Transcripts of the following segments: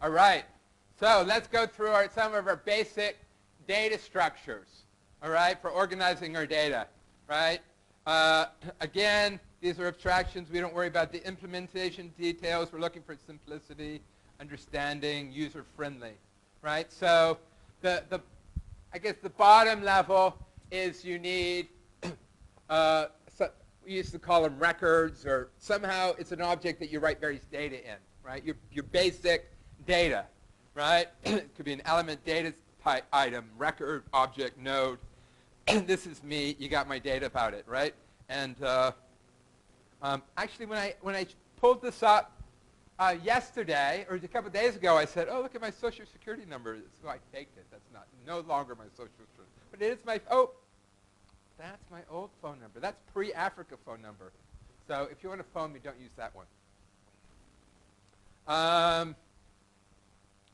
All right. So let's go through some of our basic data structures, all right, for organizing our data, right? Again, these are abstractions. We don't worry about the implementation details. We're looking for simplicity, understanding, user-friendly, right? So I guess the bottom level is you need, we used to call them records, or somehow it's an object that you write various data in, right? Your basic data, right? It could be an element data type item, record, object, node. This is me. You got my data about it, right? And actually, when I pulled this up yesterday, or a couple of days ago, I said, oh, look at my Social Security number. So I faked it. That's no longer my Social Security. But it is my, that's my old phone number. That's pre-Africa phone number. So if you want to phone me, don't use that one.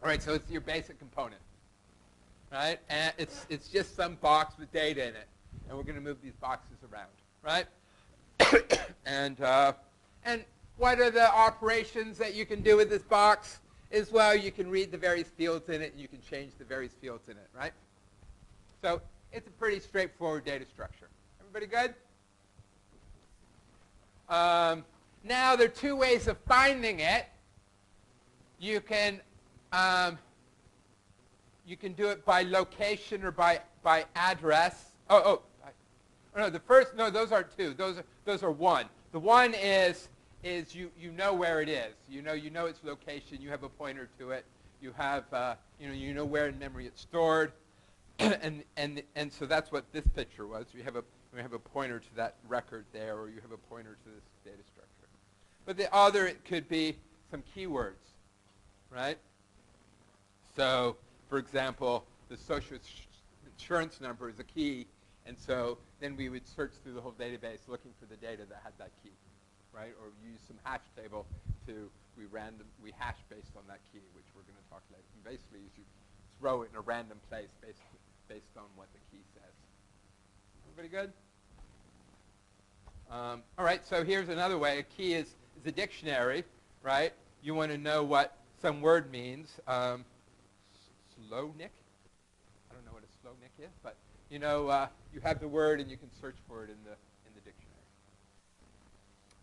All right, so it's your basic component, right? And it's just some box with data in it. And we're going to move these boxes around, right? And what are the operations that you can do with this box? As well, you can read the various fields in it, and you can change the various fields in it, right? So it's a pretty straightforward data structure. Everybody good? Now, there are two ways of finding it. You can do it by location or by address. No, those are two. Those are one. The one is you know where it is. You know its location. You have a pointer to it. You have you know where in memory it's stored, and so that's what this picture was. We have a pointer to that record there, or you have a pointer to this data structure. But the other, it could be some keywords, right? So, for example, the social insurance number is a key, and so then we would search through the whole database looking for the data that had that key, right? Or use some hash table we hash based on that key, which we're going to talk later. And basically, you throw it in a random place based on what the key says. Everybody good? All right, so here's another way. A key is a dictionary, right? You want to know what some word means. Slownik? I don't know what a slownik is, but you have the word and you can search for it in the dictionary.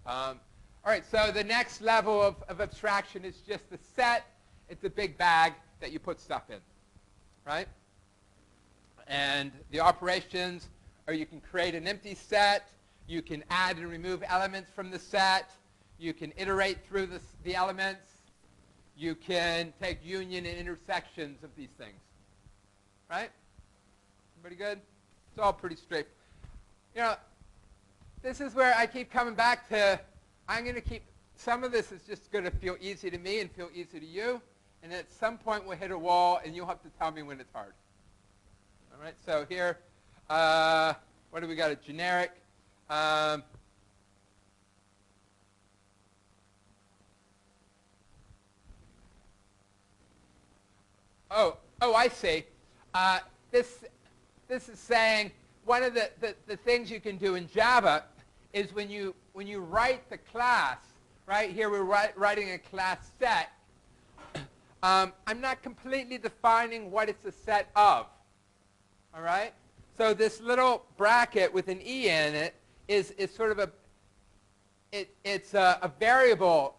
All right, so the next level of abstraction is just the set. It's a big bag that you put stuff in, right? And the operations are you can create an empty set. You can add and remove elements from the set. You can iterate through the elements. You can take union and intersections of these things, right? Everybody good? It's all pretty straight. This is where I keep coming back to, I'm going to keep, some of this is just going to feel easy to me and feel easy to you. And at some point we'll hit a wall and you'll have to tell me when it's hard. All right, so here, what do we got? A generic. I see. This is saying one of the things you can do in Java is when you write the class, right? Here we're writing a class set. I'm not completely defining what it's a set of. All right? So this little bracket with an E in it is sort of it's a variable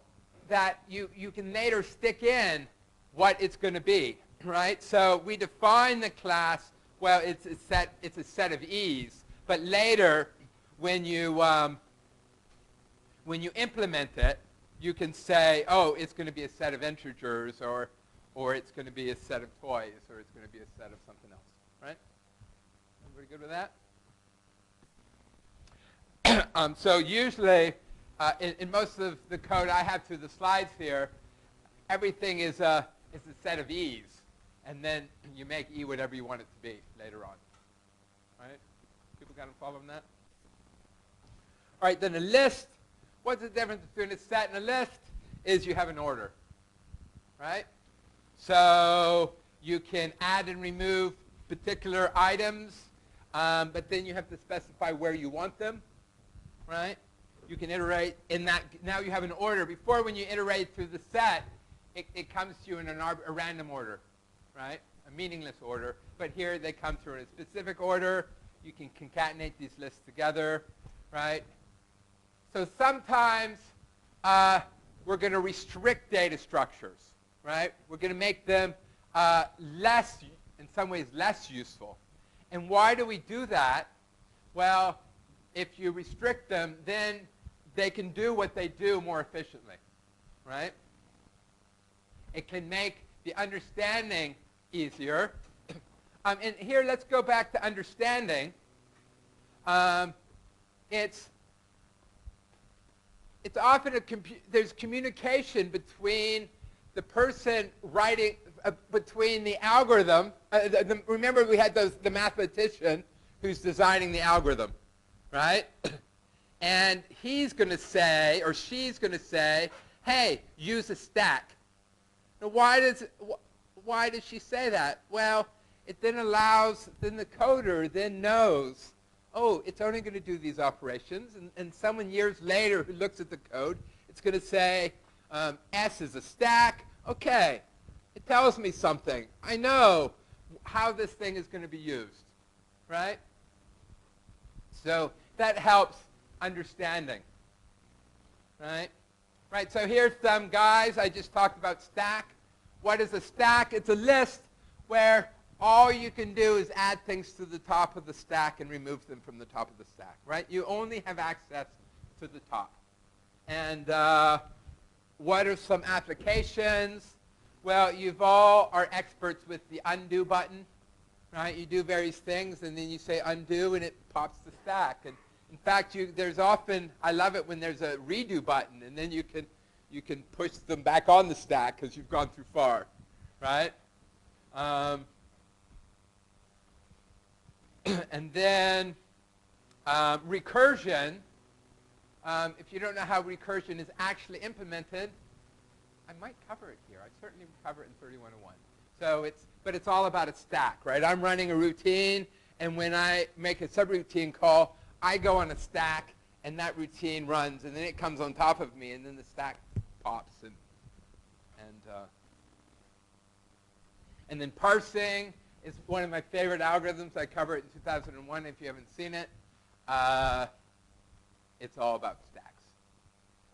that you can later stick in what it's going to be, right? So we define the class, well, it's a set of E's, but later when you implement it, you can say, oh, it's going to be a set of integers, or it's going to be a set of toys, or it's going to be a set of something else, right? Everybody good with that? So usually, in most of the code I have through the slides here, everything is a set of E's, and then you make E whatever you want it to be later on, right? People kind of following that? All right, then a list. What's the difference between a set and a list? Is you have an order, right? So you can add and remove particular items, but then you have to specify where you want them, right? You can iterate in that. Now you have an order. Before, when you iterate through the set, it comes to you in a random order, right? A meaningless order. But here they come through in a specific order. You can concatenate these lists together, right? So sometimes we're going to restrict data structures, right? We're going to make them less, in some ways, less useful. And why do we do that? Well, if you restrict them, then they can do what they do more efficiently, right? It can make the understanding easier. And here, let's go back to understanding. It's often there's communication between the person writing, between the algorithm. Remember, we had the mathematician who's designing the algorithm, right? And he's going to say, or she's going to say, hey, use a stack. Now, why does she say that? Well, it then allows, then the coder then knows, oh, it's only going to do these operations. And someone years later who looks at the code, it's going to say, S is a stack. Okay, it tells me something. I know how this thing is going to be used, right? So that helps understanding, right? Right, so here's some guys. I just talked about stack. What is a stack? It's a list where all you can do is add things to the top of the stack and remove them from the top of the stack, right? You only have access to the top. And what are some applications? Well, you've all are experts with the undo button, right? You do various things, and then you say undo, and it pops the stack. And in fact, there's often, I love it when there's a redo button, and then you can push them back on the stack because you've gone too far, right? And then recursion. If you don't know how recursion is actually implemented, I might cover it here. I certainly cover it in 3101. So but it's all about a stack, right? I'm running a routine, and when I make a subroutine call, I go on a stack, and that routine runs, and then it comes on top of me, and then the stack pops. And then parsing is one of my favorite algorithms. I cover it in 2001 if you haven't seen it. It's all about stacks.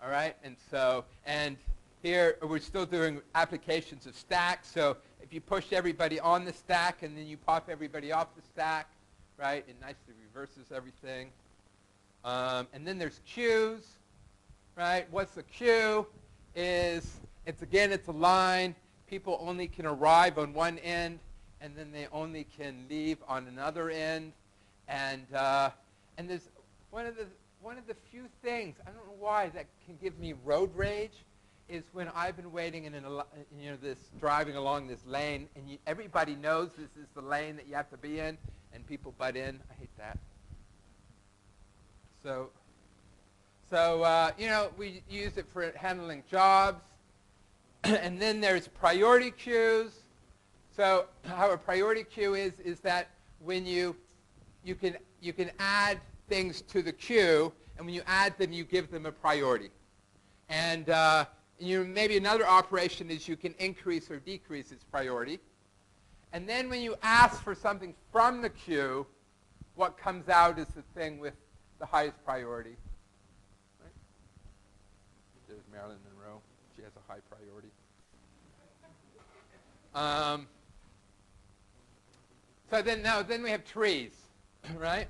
All right? And here we're still doing applications of stacks. So if you push everybody on the stack and then you pop everybody off the stack, right, it nicely reverses everything. And then there's queues, right? What's a queue? It's a line. People only can arrive on one end, and then they only can leave on another end. And there's one of the few things, I don't know why, that can give me road rage is when I've been waiting in this driving along this lane, and everybody knows this is the lane that you have to be in, and people butt in. I hate that. So we use it for handling jobs. And then there's priority queues. So how a priority queue is that when you can add things to the queue, and when you add them, you give them a priority. And maybe another operation is you can increase or decrease its priority. And then when you ask for something from the queue, what comes out is the thing with the highest priority. Right? There's Marilyn Monroe. She has a high priority. So then we have trees, right?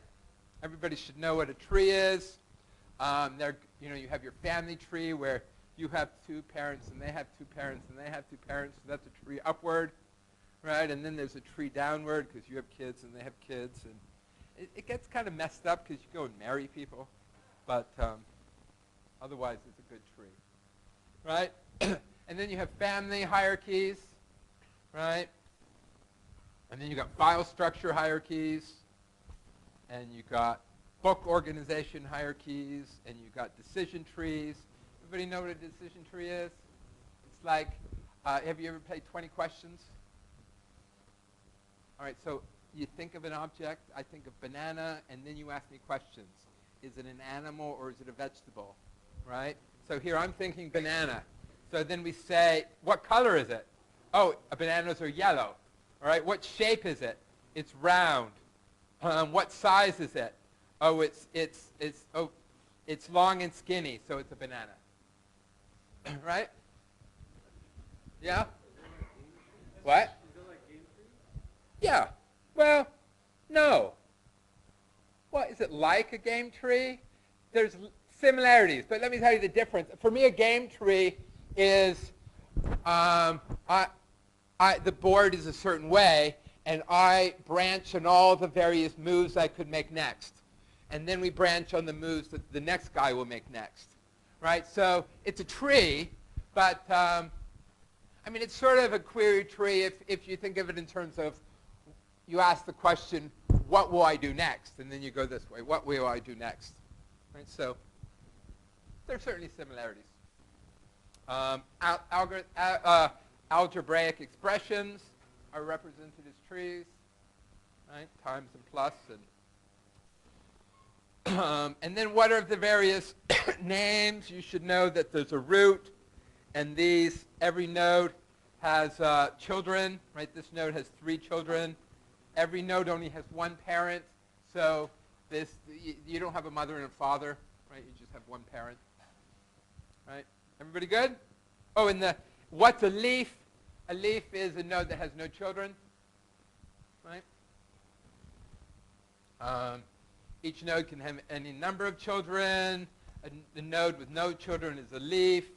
Everybody should know what a tree is. You have your family tree where you have two parents and they have two parents and they have two parents, so that's a tree upward, right? And then there's a tree downward because you have kids and they have kids, and it gets kind of messed up because you go and marry people, but otherwise it's a good tree, right? And then you have family hierarchies, right? And then you got file structure hierarchies, and you got book organization hierarchies, and you got decision trees. Everybody know what a decision tree is? It's like, have you ever played 20 questions? All right, so you think of an object, I think of banana, and then you ask me questions. Is it an animal or is it a vegetable, right? So here I'm thinking banana. So then we say, what color is it? Oh, bananas are yellow. All right, what shape is it? It's round. What size is it? Oh, it's long and skinny, so it's a banana. Right? Yeah? What? Yeah. Well, no. What, is it like a game tree? There's similarities, but let me tell you the difference. For me, a game tree is the board is a certain way, and I branch on all the various moves I could make next. And then we branch on the moves that the next guy will make next. Right? So it's a tree, but I mean, it's sort of a query tree if you think of it in terms of you ask the question, what will I do next? And then you go this way, what will I do next? Right? So there are certainly similarities. Algebraic expressions are represented as trees, right? Times and plus. And then what are the various names? You should know that there's a root, and every node has children, right? This node has 3 children. Every node only has 1 parent, so you don't have a mother and a father, right? You just have 1 parent, right? Everybody good? Oh, and what's a leaf? A leaf is a node that has no children, right? Each node can have any number of children. A node with no children is a leaf.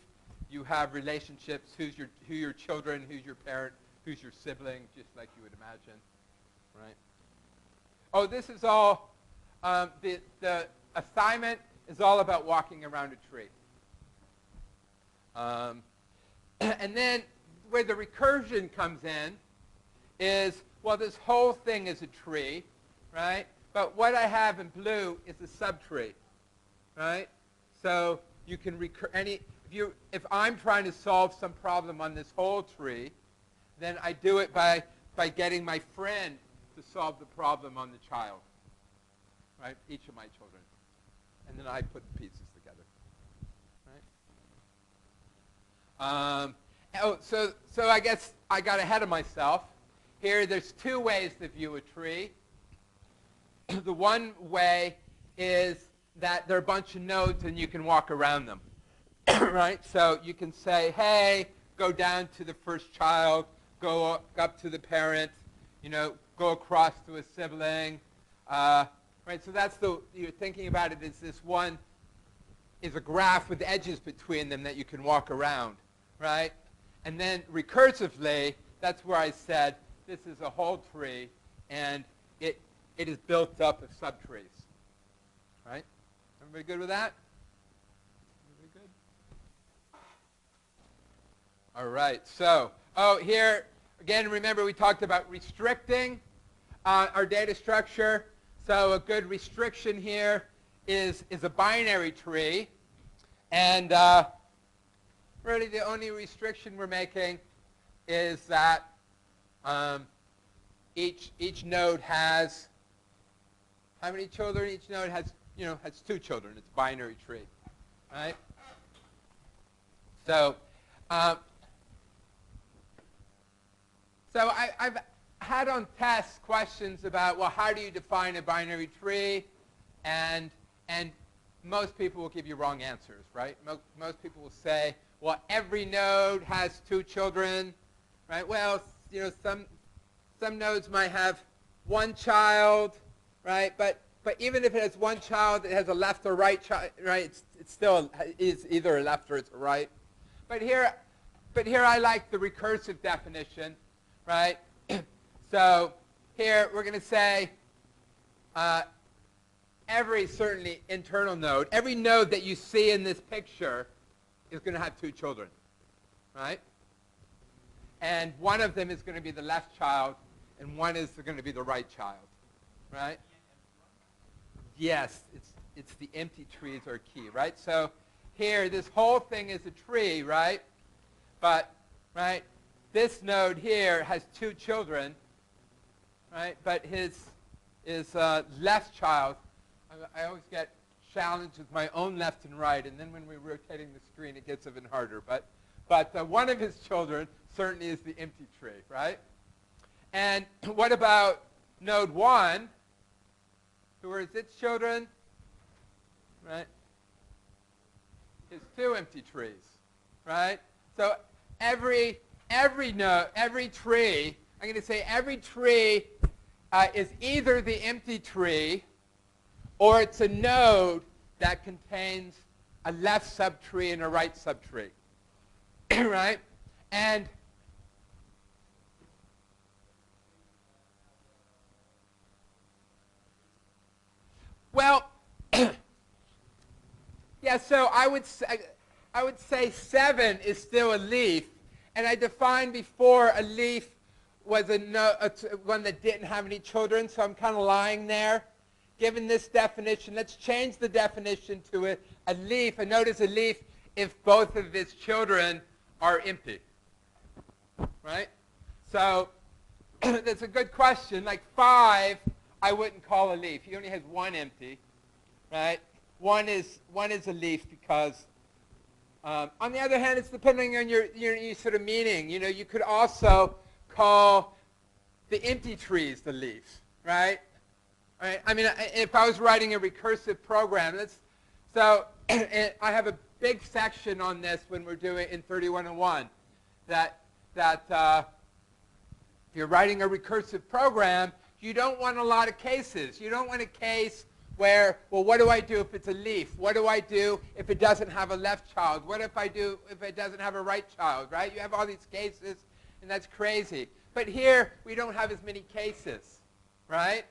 You have relationships, who your children, who's your parent, who's your sibling, just like you would imagine, right? Oh, this is all, the assignment is all about walking around a tree. And then where the recursion comes in is, well, this whole thing is a tree, right? But what I have in blue is a subtree, right? So you can if I'm trying to solve some problem on this whole tree, then I do it by getting my friend to solve the problem on the child, right? Each of my children. And then I put the pieces together, right? So I guess I got ahead of myself. Here, there's 2 ways to view a tree. The one way is that there are a bunch of nodes and you can walk around them, right? So you can say, hey, go down to the first child, go up to the parent, go across to a sibling, right? So that's you're thinking about it as this one is a graph with edges between them that you can walk around, right? And then recursively, that's where I said this is a whole tree, and it is built up of subtrees, right? Everybody good with that? Everybody good? All right. So, here, again, remember we talked about restricting our data structure. So a good restriction here is a binary tree. And really the only restriction we're making is that each node has, how many children? Each node has 2 children. It's a binary tree, right? So, I've had on tests questions about, well, how do you define a binary tree? And most people will give you wrong answers, right? Most people will say, well, every node has 2 children, right? Well, some nodes might have 1 child, right? But even if it has 1 child, it has a left or right child, right? It still is either a left or it's a right. But here I like the recursive definition, right? So here we're going to say every certainly internal node, every node that you see in this picture is going to have 2 children, right? And one of them is going to be the left child, and one is going to be the right child, right? Yes, it's the empty trees are key, right? So here, this whole thing is a tree, right? But, right, this node here has 2 children, right? But his left child, I always get challenged with my own left and right, and then when we're rotating the screen, it gets even harder. But but one of his children certainly is the empty tree, right? And what about node 1? Who are its children? Right? Is 2 empty trees, right? So every node, every tree, I'm going to say every tree is either the empty tree or it's a node that contains a left subtree and a right subtree, right? And well, yeah, so I would say 7 is still a leaf. And I defined before a leaf was one that didn't have any children, so I'm kind of lying there. Given this definition, let's change the definition to a leaf. And notice a leaf if both of its children are empty, right? So that's a good question. Like 5, I wouldn't call a leaf. He only has 1 empty, right? One is a leaf because, on the other hand, it's depending on your sort of meaning. You know, you could also call the empty trees the leaves, right? Right? I mean, if I was writing a recursive program, I have a big section on this when we're doing in 3101, that if you're writing a recursive program, you don't want a lot of cases. You don't want a case where, well, what do I do if it's a leaf? What do I do if it doesn't have a left child? What if I do if it doesn't have a right child, right? You have all these cases, and that's crazy. But here, we don't have as many cases, right?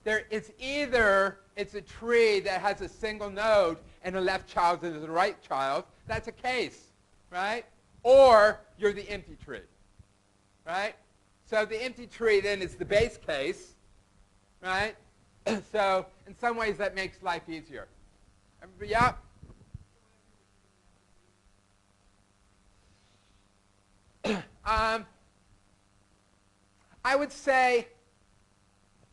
It's a tree that has a single node and a left child and a right child. That's a case, right? Or you're the empty tree, right? So the empty tree then is the base case, right? So in some ways that makes life easier. Everybody up? I would say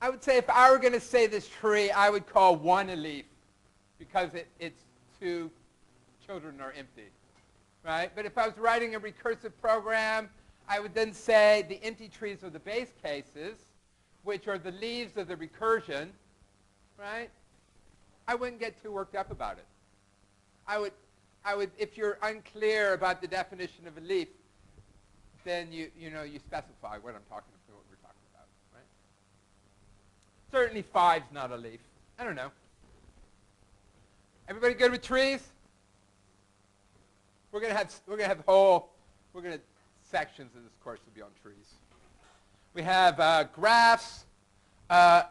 if I were going to say this tree, I would call 1 a leaf because its 2 children are empty, right? But if I was writing a recursive program, I would then say the empty trees are the base cases, which are the leaves of the recursion, right? I wouldn't get too worked up about it. I would, if you're unclear about the definition of a leaf, then you specify what I'm talking about, what we're talking about, right? Certainly 5's not a leaf. I don't know. Everybody good with trees? We're gonna have sections of this course will be on trees. We have graphs. A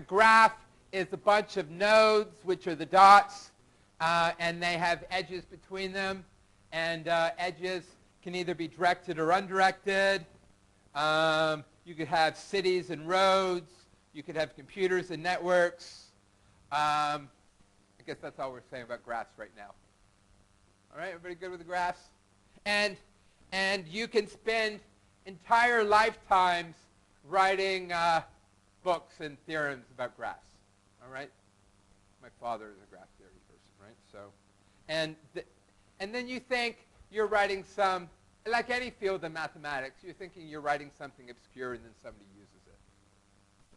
graph is a bunch of nodes, which are the dots, and they have edges between them. And edges can either be directed or undirected. You could have cities and roads. You could have computers and networks. I guess that's all we're saying about graphs right now. All right, everybody good with the graphs? And you can spend entire lifetimes writing books and theorems about graphs. All right? My father is a graph theory person, right? So, and then you think you're writing some, like any field in mathematics, you're thinking you're writing something obscure and then somebody uses